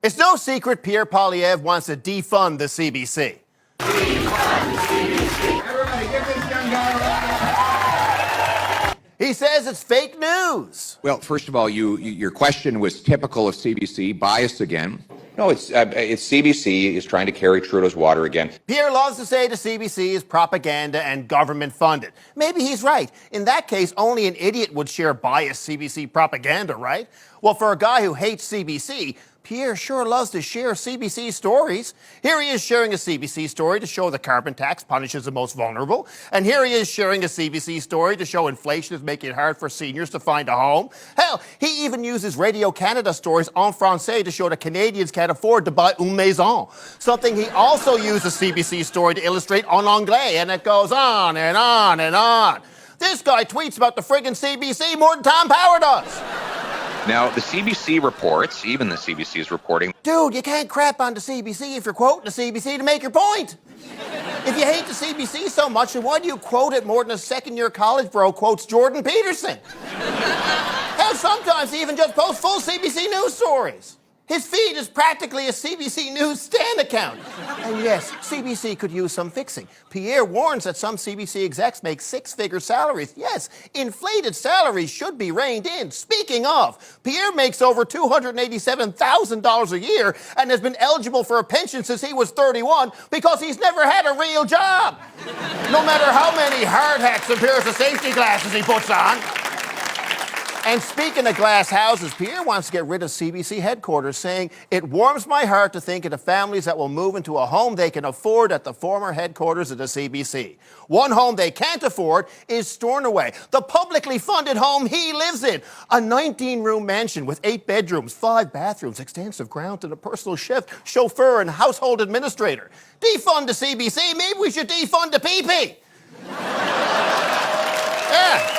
It's no secret Pierre wants to defund the CBC. Defund the CBC. Everybody, give this young guy a round of applause. He says it's fake news. Well, first of all, your question was typical of CBC, biased again. No, it's CBC is trying to carry Trudeau's water again. Pierre loves to say the CBC is propaganda and government funded. Maybe he's right. In that case, only an idiot would share biased CBC propaganda, right? Well, for a guy who hates CBC, Pierre sure loves to share CBC stories. Here he is sharing a CBC story to show the carbon tax punishes the most vulnerable. And here he is sharing a CBC story to show inflation is making it hard for seniors to find a home. Hell, he even uses Radio Canada stories en français to show that Canadians can't afford to buy une maison. Something he also used a CBC story to illustrate en anglais, and it goes on and on and on. This guy tweets about the friggin' CBC more than Tom Power does. Now, the CBC reports, even the CBC is reporting. Dude, you can't crap on the CBC if you're quoting the CBC to make your point. If you hate the CBC so much, then why do you quote it more than a second-year college bro quotes Jordan Peterson? Hell, sometimes he even just posts full CBC news stories. His feed is practically a CBC News Stan account. And yes, CBC could use some fixing. Pierre warns that some CBC execs make six-figure salaries. Yes, inflated salaries should be reined in. Speaking of, Pierre makes over $287,000 a year and has been eligible for a pension since he was 31 because he's never had a real job. No matter how many hard hats and pairs of safety glasses he puts on. And speaking of glass houses, Pierre wants to get rid of CBC headquarters, saying, "It warms my heart to think of the families that will move into a home they can afford at the former headquarters of the CBC. One home they can't afford is Stornoway, the publicly funded home he lives in. A 19-room mansion with 8 bedrooms, 5 bathrooms, extensive grounds, and a personal chef, chauffeur, and household administrator. Defund the CBC, maybe we should defund the PP." Yeah.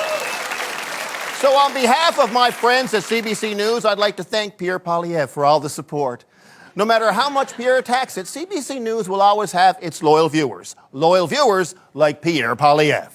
So on behalf of my friends at CBC News, I'd like to thank Pierre Poilievre for all the support. No matter how much Pierre attacks it, CBC News will always have its loyal viewers. Loyal viewers like Pierre Poilievre.